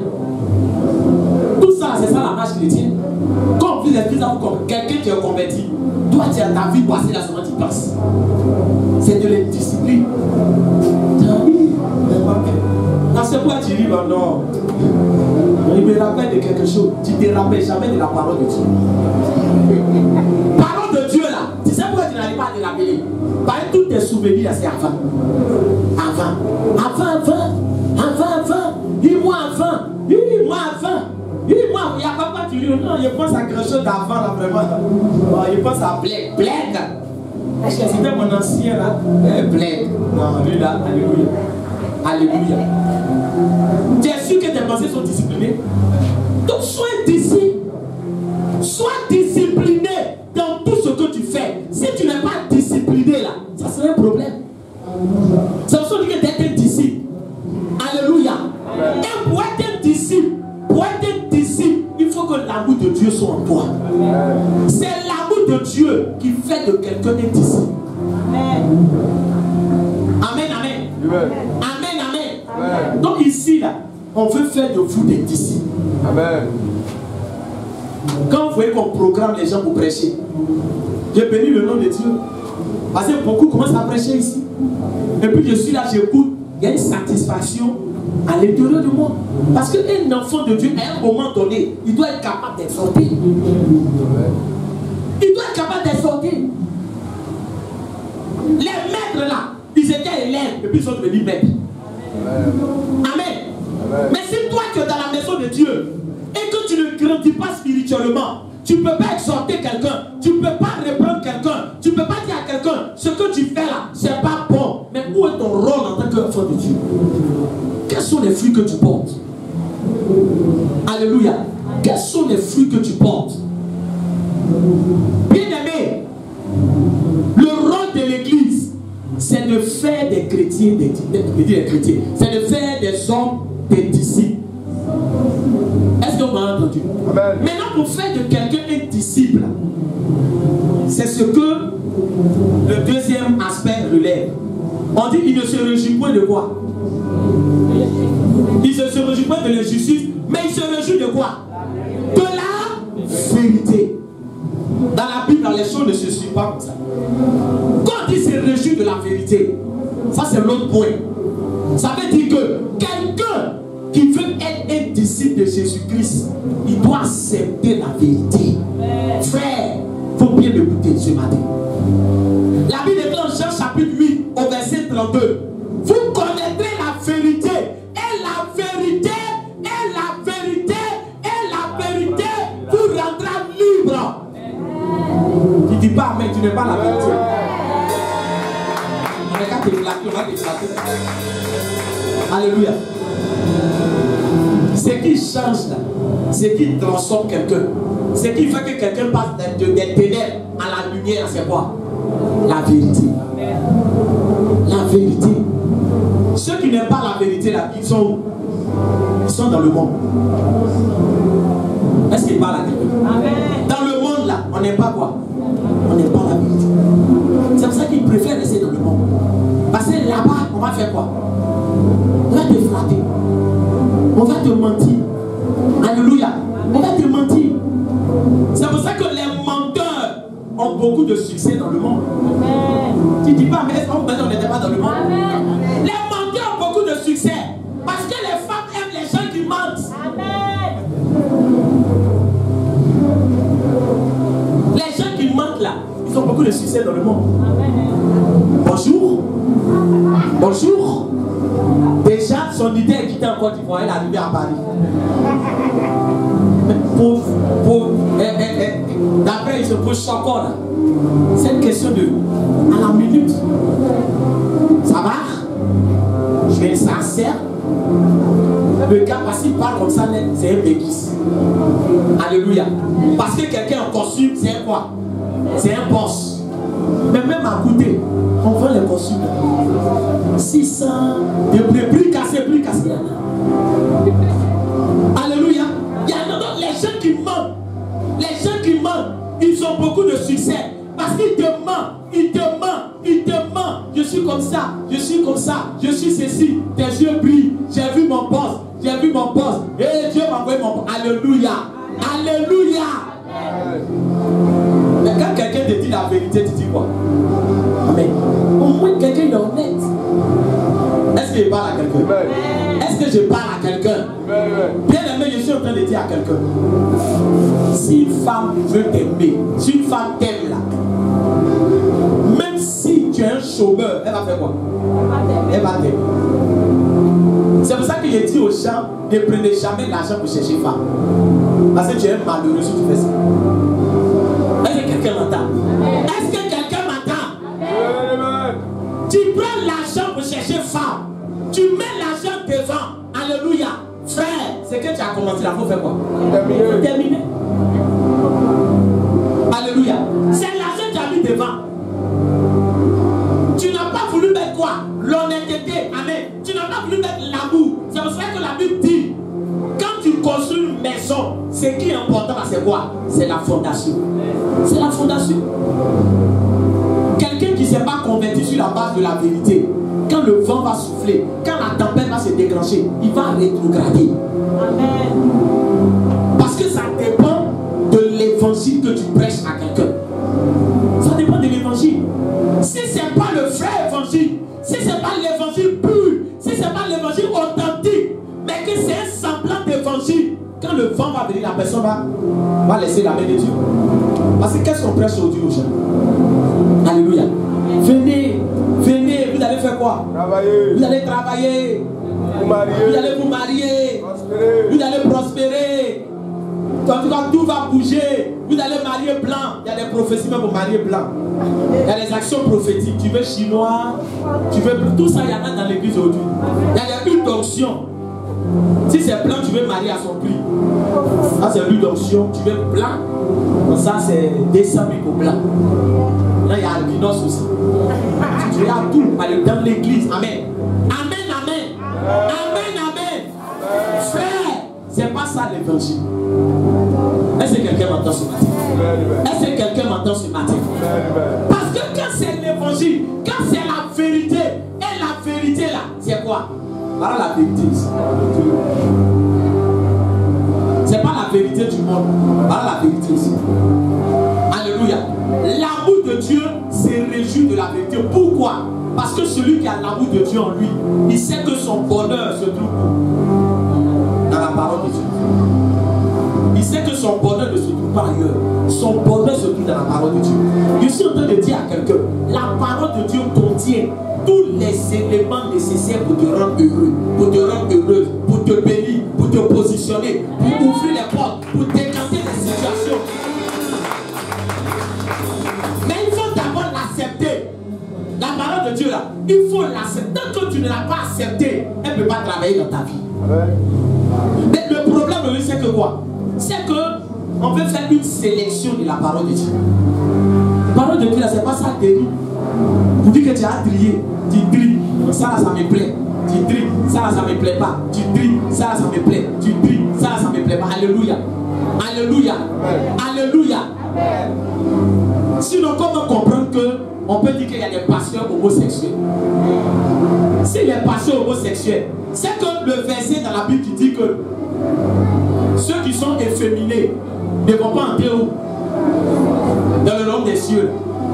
Tout ça, c'est ça la marche chrétienne. Quand vous êtes quelqu'un qui est converti, toi tu as ta vie passée là seulement tu penses. C'est de l'indiscipline. Dans ce point tu dis, non. Il me rappelle de quelque chose. Tu ne te rappelles jamais de la parole de Dieu. Parole de Dieu là. Tu sais pourquoi tu n'arrives pas à te rappeler? Par tous tes souvenirs, c'est avant. Avant. Dis-moi avant. Dis-moi avant. Dis-moi, il n'y a pas tu dis, non, je pense à quelque chose d'avant là vraiment. Je pense à Bled. Est-ce que c'était mon ancien là? Bled. Non, lui là, alléluia. Alléluia. Tu es sûr que tes pensées sont disciplinées? Donc sois discipliné. Sois discipliné dans tout ce que tu fais. Si tu n'es pas discipliné là, ça serait un problème. C'est pour ça que d'être un disciple. Alléluia. Et pour être un disciple, il faut que l'amour de Dieu soit en toi. C'est l'amour de Dieu qui fait de quelqu'un un disciple. Amen, amen. Amen, amen. Donc ici là, on veut faire de vous des disciples. Amen. Quand vous voyez qu'on programme les gens pour prêcher, j'ai béni le nom de Dieu. Parce que beaucoup commencent à prêcher ici. Et puis je suis là, j'écoute. Il y a une satisfaction à l'intérieur de moi. Parce qu'un enfant de Dieu, à un moment donné, il doit être capable d'exhorter. Il doit être capable d'exhorter. Les maîtres là, ils étaient élèves et puis ils sont devenus maîtres. Amen. Mais si toi tu es dans la maison de Dieu et que tu ne grandis pas spirituellement, tu ne peux pas exhorter quelqu'un, tu ne peux pas reprendre quelqu'un, tu ne peux pas dire à quelqu'un, ce que tu fais là, c'est pas bon. Mais où est ton rôle en tant qu'enfant de Dieu? Quels sont les fruits que tu portes? Alléluia. Quels sont les fruits que tu portes? Bien-aimé, le rôle de l'église, c'est de faire des chrétiens, c'est de faire des hommes, des disciples. Est-ce que vous m'avez entendu? Amen. Maintenant, pour faire de quelqu'un un disciple, c'est ce que le deuxième aspect relève. On dit qu'il ne se réjouit point de quoi? Il ne se réjouit point de l'injustice, mais il se réjouit de quoi? De la vérité. Dans la Bible, les choses ne se suivent pas comme ça. Quand il se réjouit de la vérité, ça c'est l'autre point. Ça veut dire que quelqu'un qui veut être un disciple de Jésus-Christ, il doit accepter la vérité. Frère, il faut bien m'écouter ce matin. La Bible est dans Jean chapitre 8 au verset 32. Vous connaîtrez la vérité et la vérité et la vérité et la vérité vous rendra libre. Tu ne dis pas amen, tu n'es pas la vérité. On est qu'à te flatter, on va te flatter. Alléluia. Ce qui change là, ce qui transforme quelqu'un, ce qui fait que quelqu'un passe des ténèbres à la lumière, c'est quoi? La vérité. La vérité. Ceux qui n'aiment pas la vérité là, ils sont où? Ils sont dans le monde. Est-ce qu'ils parlent à quelqu'un? Dans le monde là, on n'aime pas quoi? On n'aime pas la vérité. C'est pour ça qu'ils préfèrent rester dans le monde. Parce que là-bas, on va faire quoi? On va te flatter. On va te mentir. Alléluia. On va te mentir. C'est pour ça que les menteurs ont beaucoup de succès dans le monde. Tu ne dis pas, mais est-ce qu'on n'était pas dans le monde? Les menteurs ont beaucoup de succès. Parce que les femmes aiment les gens qui mentent. Les gens qui mentent là, ils ont beaucoup de succès dans le monde. Bonjour. Bonjour. Déjà, son idée est quittée en Côte d'Ivoire, elle est arrivée à Paris. D'après, il se pose encore là. C'est une question de à la minute. Ça va? Je vais sincère. Le gars, parce qu'il parle comme ça, c'est un béquisse. Alléluia. Parce que quelqu'un en costume, c'est un quoi? C'est un boss. Mais même à goûter, on vend les costumes. 600, de plus cassé. Alléluia. Il y a les gens qui mentent. Les gens qui mentent, ils ont beaucoup de succès. Parce qu'ils te mentent, ils te mentent. Je suis comme ça, je suis ceci. Tes yeux brillent. J'ai vu mon boss. Et Dieu m'a envoyé mon boss. Alléluia. Alléluia. Mais quand quelqu'un te dit la vérité, tu dis quoi? Amen. Au moins quelqu'un est honnête. Est-ce que je parle à quelqu'un? Est-ce que je parle à quelqu'un? Bien aimé, je suis en train de dire à quelqu'un. Si une femme veut t'aimer, si une femme t'aime là, même si tu es un chômeur, elle va faire quoi? Elle va t'aimer. C'est pour ça qu'il est dit aux gens, ne prenez jamais l'argent pour chercher femme. Parce que tu es malheureux si tu fais ça. Est-ce que quelqu'un m'entend? Est-ce que quelqu'un m'entend? Tu prends l'argent pour chercher femme. Tu mets l'argent devant. Alléluia. Frère, c'est que tu as commencé là, il faut faire quoi? Terminer. Alléluia. C'est l'argent que tu as mis devant. Tu n'as pas voulu mettre quoi? L'honnêteté. Amen. Tu n'as pas voulu mettre l'amour. C'est pour ça que la Bible dit, quand tu construis une maison, ce qui est important, c'est quoi? C'est la fondation. C'est la fondation. Quelqu'un qui ne s'est pas converti sur la base de la vérité, quand le vent va souffler, quand la tempête va se déclencher, il va rétrograder. Amen. Parce que ça dépend de l'évangile que tu prêches à quelqu'un. Ça dépend de l'évangile. Si ce n'est pas le vrai évangile, si ce n'est pas l'évangile pur, si ce n'est pas l'évangile authentique, mais que c'est un semblant d'évangile, quand le vent va venir, la personne va laisser la main de Dieu. Parce que qu'est-ce qu'on prêche aujourd'hui aux gens? Alléluia. Venez, vous allez faire quoi? Travailler. Vous allez travailler. Vous allez vous marier. Vous allez prospérer. En tout cas, tout va bouger. Vous allez marier blanc. Il y a des prophéties même pour marier blanc. Il y a des actions prophétiques. Tu veux chinois, tu veux tout ça, il y en a dans l'église aujourd'hui. Il y a une d'onction. Si c'est blanc, tu veux marier à son prix. Ça, c'est l'huile d'onction. Tu veux blanc. Donc ça, c'est 200 000 au blanc. Là, il y a albinos aussi. Tu as tout dans l'église. Amen. Amen, amen. Amen, amen. Frère, c'est pas ça l'évangile. Est-ce que quelqu'un m'entend ce matin? Est-ce que quelqu'un m'entend ce matin? Parce que quand c'est l'évangile, quand c'est la vérité, et la vérité là, c'est quoi? Voilà la vérité ici. C'est pas la vérité du monde. Voilà la vérité ici. Alléluia. L'amour de Dieu se réjouit de la vérité. Pourquoi? Parce que celui qui a l'amour de Dieu en lui, il sait que son bonheur se trouve dans la parole de Dieu. Il sait que son bonheur ne se trouve pas ailleurs. Son bonheur se trouve dans la parole de Dieu. Je suis en train de dire à quelqu'un, la parole de Dieu contient tous les éléments nécessaires pour te rendre heureux, pour te rendre heureuse, pour te bénir, pour te positionner, pour ouvrir les portes, pour décanter les situations. Mais il faut d'abord l'accepter. La parole de Dieu là, il faut l'accepter. Tant que tu ne l'as pas acceptée, elle ne peut pas travailler dans ta vie. Mais le problème, c'est que quoi? C'est que on veut faire une sélection de la parole de Dieu. La parole de Dieu là, c'est pas ça dérive. Vous dites que tu as trié, tu tries, ça là, ça me plaît. Tu tries, ça là, ça me plaît pas. Tu tries, ça là, ça me plaît. Tu tries, ça là, ça me plaît pas. Alléluia. Alléluia. Alléluia. Sinon, comment comprendre que on peut dire qu'il y a des pasteurs homosexuels? Si les pasteurs homosexuels, c'est que le verset dans la Bible qui dit que ceux qui sont efféminés ne vont pas entrer où? Dans le royaume des cieux.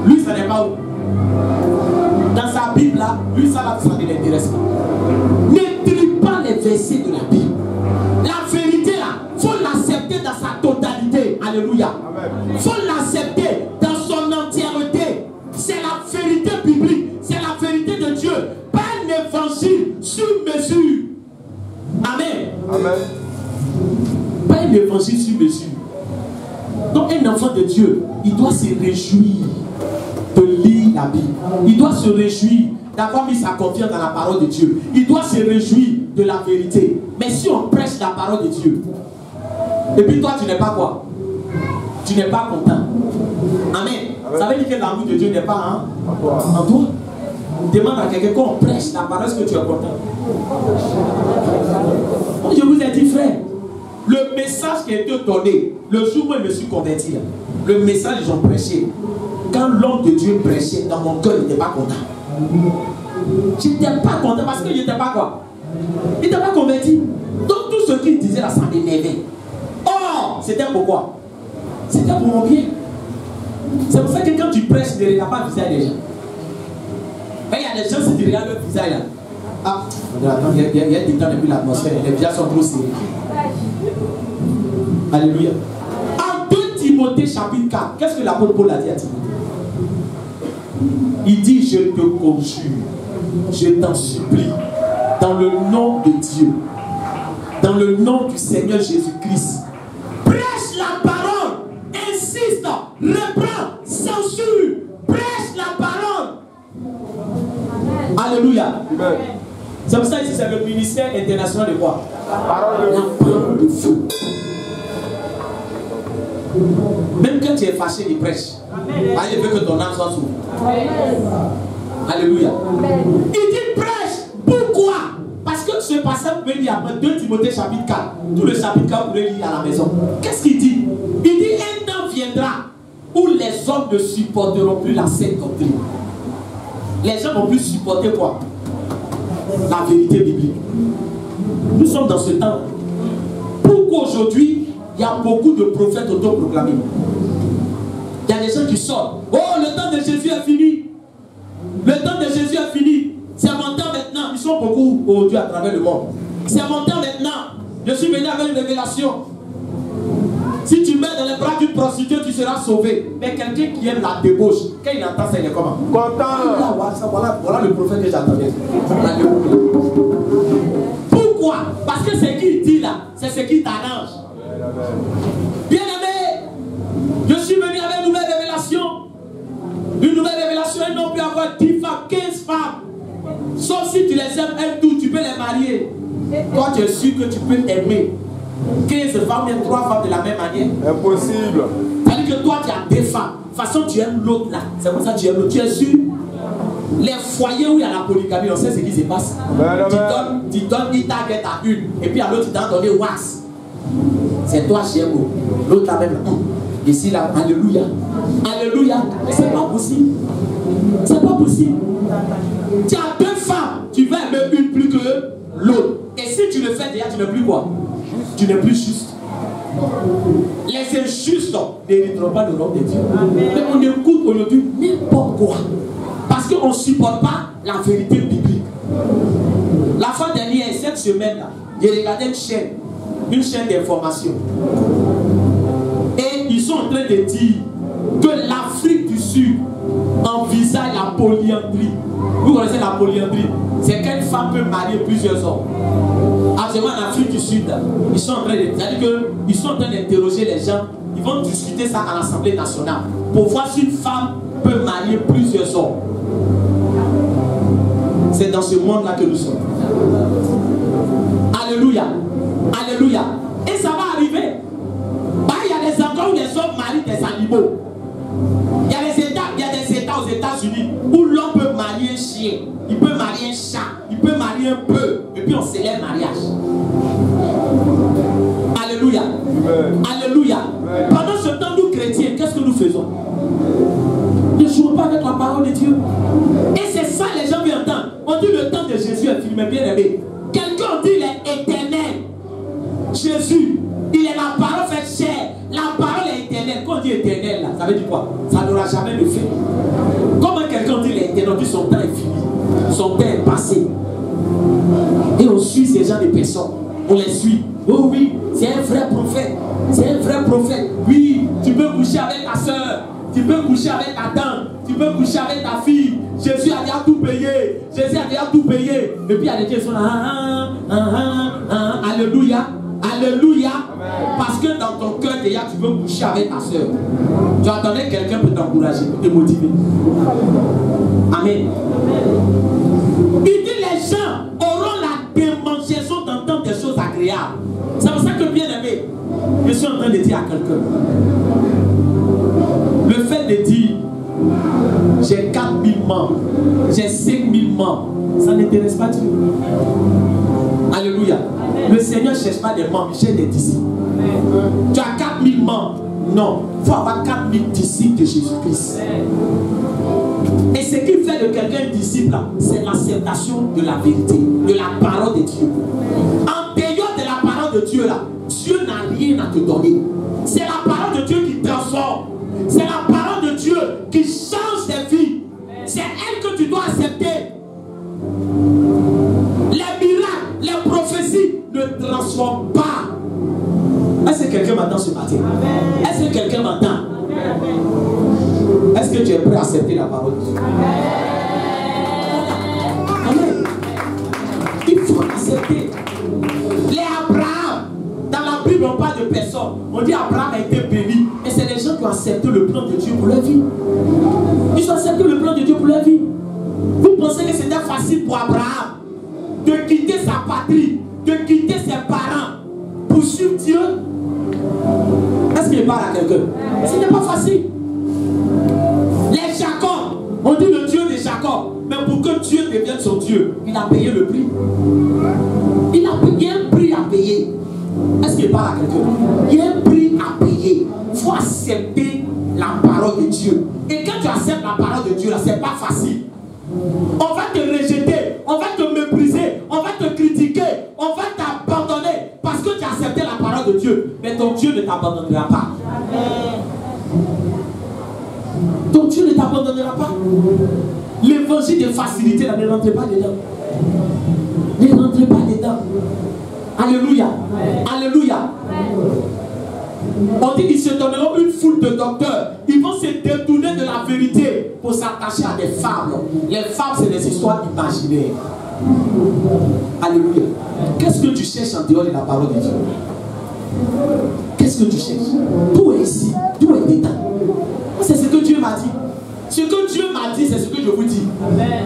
Lui, ça n'est pas où? Dans sa Bible là, lui, ça là, ça ne l'intéresse pas. Ne trie pas les versets de la Bible. La vérité là, il faut l'accepter dans sa totalité. Alléluia. Il faut l'accepter dans son entièreté. C'est la vérité biblique. C'est la vérité de Dieu. Pas un évangile sur mesure. Amen. Amen. Pas un évangile sur mesure. Donc un enfant de Dieu, il doit se réjouir de lire la Bible. Il doit se réjouir d'avoir mis sa confiance dans la parole de Dieu. Il doit se réjouir de la vérité. Mais si on prêche la parole de Dieu, et puis toi tu n'es pas quoi? Tu n'es pas content. Amen. Ça veut dire que l'amour de Dieu n'est pas en toi. Demande à quelqu'un quand on prêche la parole, est-ce que tu es content? Je vous ai dit, frère, le message qui a été donné, le jour où je me suis converti, le message qu'ils ont prêché, quand l'homme de Dieu prêchait, dans mon cœur, il n'était pas content. Je n'étais pas content parce qu'il n'était pas quoi? Il n'était pas converti. Donc tout ce qu'il disait là, ça m'énervait. Or, c'était pourquoi? C'était pour mon bien. C'est pour ça que quand tu prêches, tu ne regardes pas le visage des gens. Mais il y a des gens, si tu regardes le visage là, ah, il y a des temps depuis l'atmosphère, les visages sont trop serrés. Alléluia. En 2 Timothée chapitre 4, qu'est-ce que l'apôtre Paul a dit à Timothée? Il dit, je te conjure, je t'en supplie, dans le nom de Dieu, dans le nom du Seigneur Jésus-Christ, prêche la parole, insiste, reprends, censure, prêche la parole. Alléluia. C'est pour ça ici, c'est le ministère international de quoi? La parole de feu. Même quand tu es fâché, il prêche. Il veut que ton âme soit sauve. Alléluia. Il dit prêche. Pourquoi? Parce que ce passage, vous pouvez lire après 2 Timothée chapitre 4. Tout le chapitre 4, vous pouvez lire à la maison. Qu'est-ce qu'il dit? Il dit un temps viendra où les hommes ne supporteront plus la sainte doctrine. Les gens vont plus supporter quoi? La vérité biblique. Nous sommes dans ce temps. Pourquoi aujourd'hui il y a beaucoup de prophètes autoproclamés? Il y a des gens qui sortent. Oh, le temps de Jésus est fini. Le temps de Jésus est fini. C'est mon temps maintenant. Ils sont beaucoup aujourd'hui à travers le monde. C'est mon temps maintenant. Je suis venu avec une révélation. Si tu mets dans les bras d'une prostituée, tu seras sauvé. Mais quelqu'un qui aime la débauche, quand il entend ça, il est comment? Content. Voilà le prophète que j'attendais. Pourquoi Pourquoi? Parce que ce qu'il dit là, c'est ce qui t'arrange. Bien aimé, je suis venu avec une nouvelle révélation. Une nouvelle révélation, un homme peut avoir 10 femmes, 15 femmes. Sauf si tu les aimes un tout, tu peux les marier. Toi, tu es sûr que tu peux aimer 15 femmes et 3 femmes de la même manière? Impossible. C'est-à-dire que toi, tu as des femmes. De toute façon, tu aimes l'autre là. C'est pour ça que tu aimes l'autre. Tu es sûr? Les foyers où il y a la polygamie, on sait ce qui se passe. Tu donnes une target à une, et puis à l'autre, tu t'en donnes wax. C'est toi, Chiemo. L'autre là même. Ici là, alléluia. Alléluia. C'est pas possible. C'est pas possible. Tu as 2 femmes, tu vas aimer une plus que l'autre. Et si tu le fais déjà, tu n'es plus quoi? Tu n'es plus juste. Les injustes n'hériteront pas de l'homme de Dieu. Mais on écoute aujourd'hui n'importe quoi. Parce qu'on ne supporte pas la vérité biblique. La fois dernière, cette semaine-là, j'ai regardé une chaîne d'information. Et ils sont en train de dire que l'Afrique du Sud envisage la polyandrie. Vous connaissez la polyandrie? C'est qu'une femme peut marier plusieurs hommes. Actuellement en Afrique du Sud, ils sont en train d'interroger les gens. Ils vont discuter ça à l'Assemblée nationale pour voir si une femme peut marier plusieurs hommes. C'est dans ce monde-là que nous sommes. Alléluia. Alléluia. Et ça va arriver. Bah, il y a des endroits où les hommes marient des animaux. Il y a des États aux États-Unis où l'homme peut marier un chien, il peut marier un chat, il peut marier un bœuf, et puis on célèbre mariage. Alléluia. Alléluia. Pendant ce temps, nous chrétiens, qu'est-ce que nous faisons? Ne jouons pas avec la parole de Dieu. Et c'est ça les gens veulent entendre. On dit le temps de Jésus est fini, mais bien aimé. Quelqu'un dit il est éternel. Jésus, il est la parole faite chair. La parole est éternelle. Quand on dit éternel, là, ça veut dire quoi? Ça n'aura jamais de fait. Comment quelqu'un dit il est éternel, on dit son temps est fini, son temps est passé. Et on suit ces gens de personnes. On les suit. Oh oui, c'est un vrai prophète. C'est un vrai prophète. Oui, tu peux coucher avec ta soeur. Tu peux coucher avec ta tante. Tu peux coucher avec ta fille. Jésus a déjà tout payé. Jésus a déjà tout payé. Et puis il y a des gens qui sont là. Alléluia. Alléluia. Parce que dans ton cœur, déjà, tu veux coucher avec ta soeur. Tu attendais quelqu'un pour t'encourager, pour te motiver. Amen. Il dit les gens auront la démangeaison d'entendre des choses agréables. C'est pour ça que, bien aimé, je suis en train de dire à quelqu'un, le fait de dire j'ai 4000 membres, j'ai 5000 membres, ça n'intéresse pas Dieu. Alléluia. Le Seigneur ne cherche pas des membres, il cherche des disciples. Tu as 4000 membres. Non, il faut avoir 4000 disciples de Jésus-Christ. Et ce qui fait de quelqu'un un disciple, c'est l'acceptation de la vérité, de la parole de Dieu. En dehors de la parole de Dieu, là, Dieu n'a rien à te donner. C'est la parole de Dieu qui transforme. C'est la parole de Dieu qui change tes vies. C'est elle que tu dois accepter. Les miracles, les prophéties ne transforment pas. Est-ce que quelqu'un m'entend ce matin? Est-ce que quelqu'un m'entend? Est-ce que tu es prêt à accepter la parole de Dieu? Amen. Il faut accepter. Les Abraham, dans la Bible, on parle de personnes. On dit Abraham a été béni. Et c'est les gens qui ont accepté le plan de Dieu pour leur vie. Ils ont accepté le plan de Dieu pour leur vie. Vous pensez que c'était facile pour Abraham de quitter sa patrie, de quitter ses parents pour suivre Dieu? Est-ce qu'il parle à quelqu'un? Ce n'est pas facile. Les Jacob, on dit le Dieu de Jacob, mais pour que Dieu devienne son Dieu, il a payé le prix. Il a payé un prix à payer. Est-ce qu'il parle à quelqu'un? Il y a un prix à payer. Il faut accepter la parole de Dieu. Et quand tu acceptes la parole de Dieu, là, c'est pas facile. On va te rejeter, on va te mépriser, on va te critiquer, on va t'abandonner parce que tu as accepté la parole de Dieu. Mais ton Dieu ne t'abandonnera pas. Ton Dieu ne t'abandonnera pas. L'évangile de facilité, là, ne rentrez pas dedans. Ne rentrez pas dedans. Alléluia. Alléluia. On dit qu'ils se donneront une foule de docteurs. Ils vont se détourner de la vérité pour s'attacher à des fables. Les fables, c'est des histoires imaginaires. Alléluia. Qu'est-ce que tu cherches en dehors de la parole de Dieu? Qu'est-ce que tu cherches? Tout est ici, tout est dedans. C'est ce que Dieu m'a dit. Ce que Dieu m'a dit, c'est ce que je vous dis. Amen.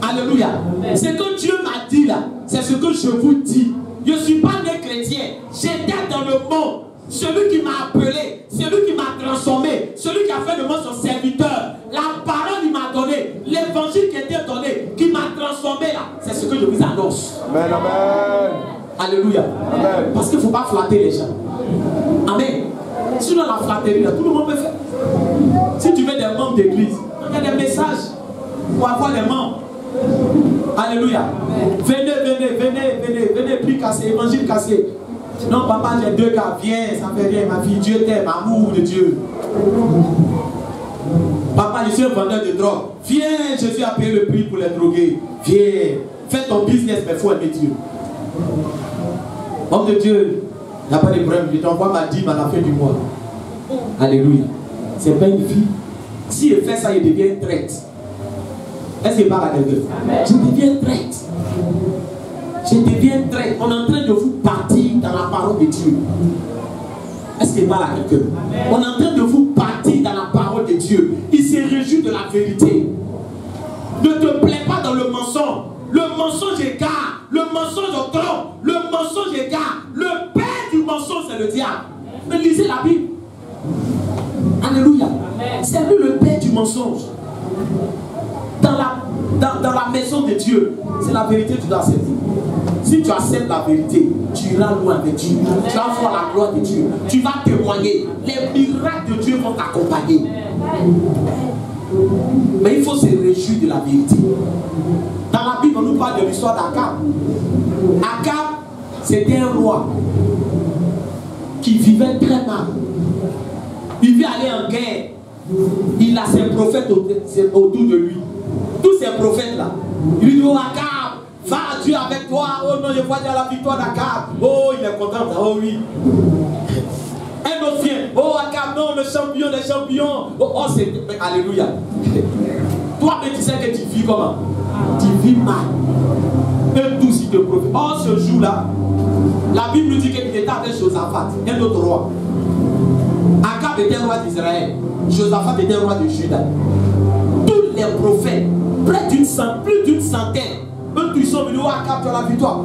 Alléluia. Amen. Ce que Dieu m'a dit là, c'est ce que je vous dis. Je ne suis pas né chrétien. J'étais dans le monde. Celui qui m'a appelé, celui qui m'a transformé, celui qui a fait de moi son serviteur, la parole qu'il m'a donné, l'évangile qui était donné, qui m'a transformé là, c'est ce que je vous annonce. Amen, amen. Alléluia. Amen. Parce qu'il ne faut pas flatter les gens. Amen. Sinon la flatterie là, tout le monde peut faire. Si tu veux des membres d'église, il y a des messages pour avoir des membres. Alléluia. Venez, prix cassé, évangile cassé. Non, papa, j'ai 2 gars, viens, ça fait rien, ma fille, Dieu t'aime, amour de Dieu. Papa, je suis un vendeur de drogue. Viens, Jésus a payé le prix pour les droguer. Viens, fais ton business, mais il faut aimer Dieu. Homme de Dieu, il n'y a pas de problème, je t'envoie ma dîme à la fin du mois. Alléluia. C'est pas une fille. Si il fait ça, il devient traite. Est-ce qu'il parle à quelqu'un? Je deviens traite. Je deviens traite. On est en train de vous bâtir dans la parole de Dieu. Est-ce qu'il parle à quelqu'un? On est en train de vous bâtir dans la parole de Dieu. Il se réjouit de la vérité. Ne te plais pas dans le mensonge. Le mensonge égare. Le mensonge au trompe. Le mensonge égare. Le père du mensonge, c'est le diable. Mais lisez la Bible. Alléluia. C'est lui le père du mensonge. Dans la maison de Dieu, c'est la vérité que tu dois accepter. Si tu acceptes la vérité, tu iras loin avec Dieu. Tu vas voir la gloire de Dieu. Tu vas témoigner. Les miracles de Dieu vont t'accompagner. Mais il faut se réjouir de la vérité. Dans la Bible, on nous parle de l'histoire d'Akab. Akab, c'était un roi qui vivait très mal. Il veut aller en guerre. Il a ses prophètes autour de lui. Tous ces prophètes-là. Il lui dit, oh Akab, va Dieu avec toi. Oh non, je vois déjà la victoire d'Akab. Oh, il est content. Oh oui. Un autre vient. Oh Akab, non, le champion des champions. Oh, c'est... Alléluia. Toi, mais tu sais que tu vis comment? Tu vis mal. Un doux de prophète. Oh, ce jour-là, la Bible nous dit qu'il était avec Josaphat, un autre roi. Akab était roi d'Israël. Josaphat était roi de Juda. Tous les prophètes, plus d'une centaine, eux, ils sont venus au Akab, tu as la victoire.